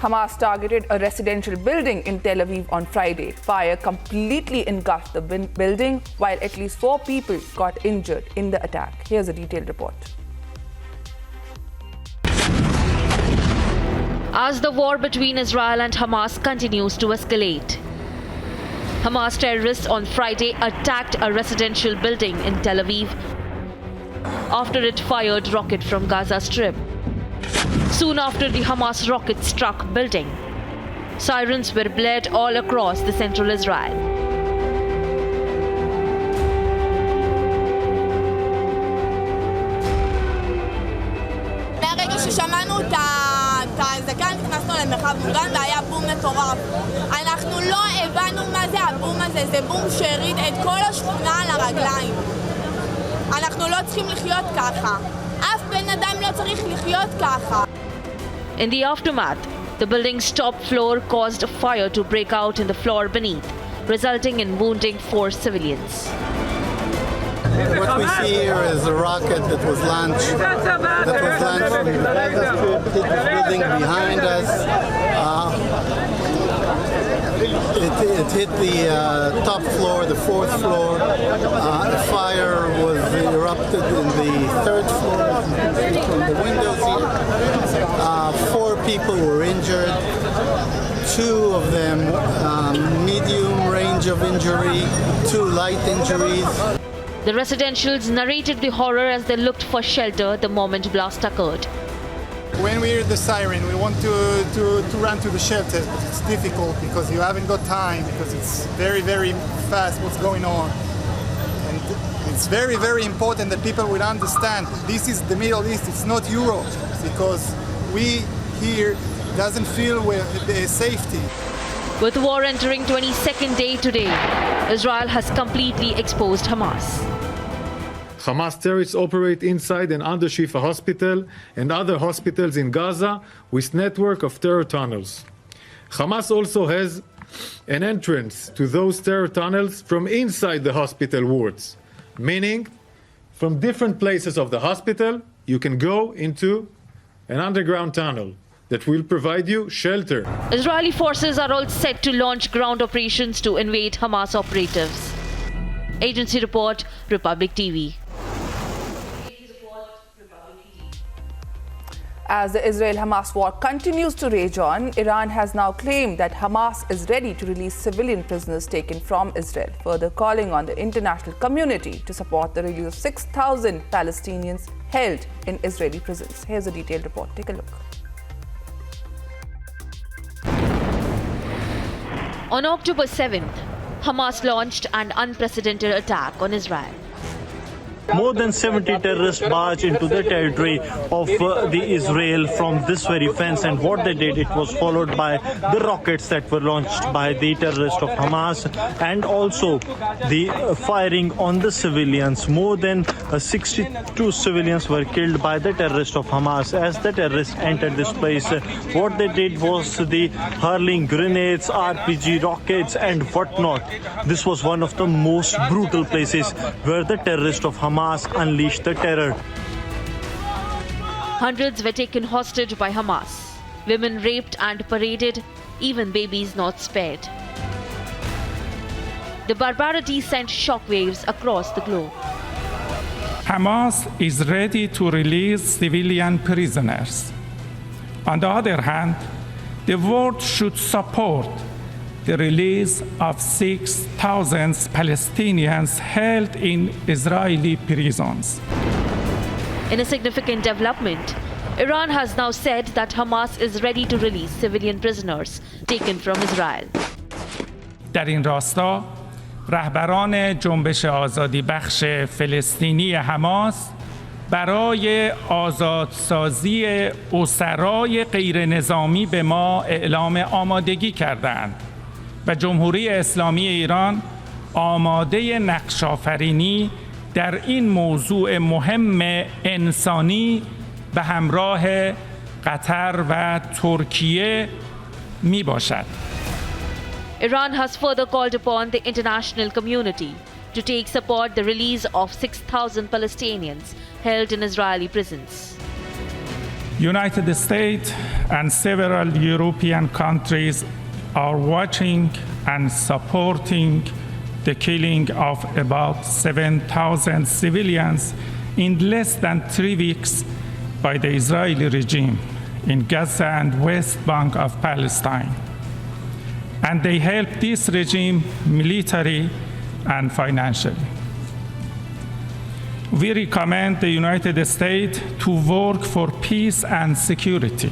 Hamas targeted a residential building in Tel Aviv on Friday. Fire completely engulfed the building, while at least 4 people got injured in the attack. Here's a detailed report. As the war between Israel and Hamas continues to escalate, Hamas terrorists on Friday attacked a residential building in Tel Aviv after it fired rocket from Gaza Strip. Soon after the Hamas rocket struck building, sirens were blared all across the central Israel. מהרגע ששמענו את האזעקה נכנסנו למרחב מוגן והיה בום מטורף. אנחנו לא הבנו מה זה הבום הזה, זה בום שהריד את כל השכונה על הרגליים. אנחנו לא צריכים לחיות ככה. אף בן אדם לא צריך לחיות ככה. In the aftermath, the building's top floor caused a fire to break out in the floor beneath, resulting in wounding 4 civilians. What we see here is a rocket that was launched from the Gaza Strip, hit the building behind us. It hit the top floor, the 4th floor. The fire was erupted in the 3rd floor, as you can see from the windows here. 4 people were injured. 2 of them medium range of injury, 2 light injuries. The residentials narrated the horror as they looked for shelter the moment blast occurred. When we hear the siren, we want to run to the shelters, but it's difficult because you haven't got time, because it's very, very fast what's going on. And it's very, very important that people will understand this is the Middle East, it's not Europe, because we here doesn't feel safety. With war entering 22nd day today, Israel has completely exposed Hamas. Hamas terrorists operate inside and under Shifa Hospital and other hospitals in Gaza with network of terror tunnels. Hamas also has an entrance to those terror tunnels from inside the hospital wards, meaning from different places of the hospital you can go into an underground tunnel that will provide you shelter. Israeli forces are all set to launch ground operations to invade Hamas operatives. Agency report, Republic TV. As the Israel-Hamas war continues to rage on, Iran has now claimed that Hamas is ready to release civilian prisoners taken from Israel, further calling on the international community to support the release of 6,000 Palestinians held in Israeli prisons. Here's a detailed report. Take a look. On October 7th, Hamas launched an unprecedented attack on Israel. More than 70 terrorists barged into the territory of the Israel from this very fence, and what they did, it was followed by the rockets that were launched by the terrorists of Hamas, and also the firing on the civilians. More than 62 civilians were killed by the terrorists of Hamas. As the terrorists entered this place, what they did was the hurling grenades, RPG rockets and whatnot. This was one of the most brutal places where the terrorists of Hamas unleashed the terror. Hundreds were taken hostage by Hamas, women raped and paraded, even babies not spared. The barbarity sent shockwaves across the globe. Hamas is ready to release civilian prisoners. On the other hand, the world should support the release of 6,000 Palestinians held in Israeli prisons. In a significant development, Iran has now said that Hamas is ready to release civilian prisoners taken from Israel. در این راستا رهبران جنبش آزادی بخش فلسطینی حماس برای آزادسازی اسرای غیر نظامی به ما اعلام آمادگی کردند و جمهوری اسلامی ایران آماده نقش‌آفرینی در این موضوع مهم انسانی به همراه قطر و ترکیه می باشد. Iran has further called upon the international community to support the release of 6,000 Palestinians held in Israeli prisons. United States and several European countries are watching and supporting the killing of about 7,000 civilians in less than 3 weeks by the Israeli regime in Gaza and West Bank of Palestine. And they help this regime militarily and financially. We recommend the United States to work for peace and security,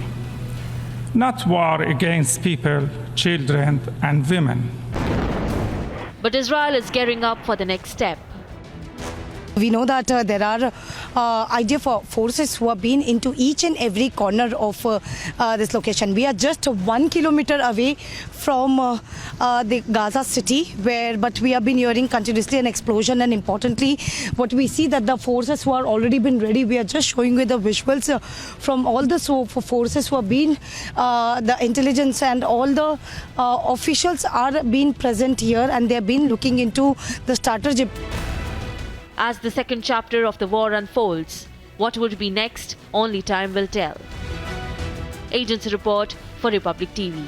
not war against people, children, and women. But Israel is gearing up for the next step. We know that there are IDF forces who have been into each and every corner of this location. We are just 1 kilometer away from the Gaza city, but we have been hearing continuously an explosion, and importantly, what we see that the forces who are already been ready, we are just showing you the visuals from all the forces who have been, the intelligence and all the officials are being present here, and they have been looking into the strategy. As the second chapter of the war unfolds, what would be next, only time will tell. Agency report for Republic TV.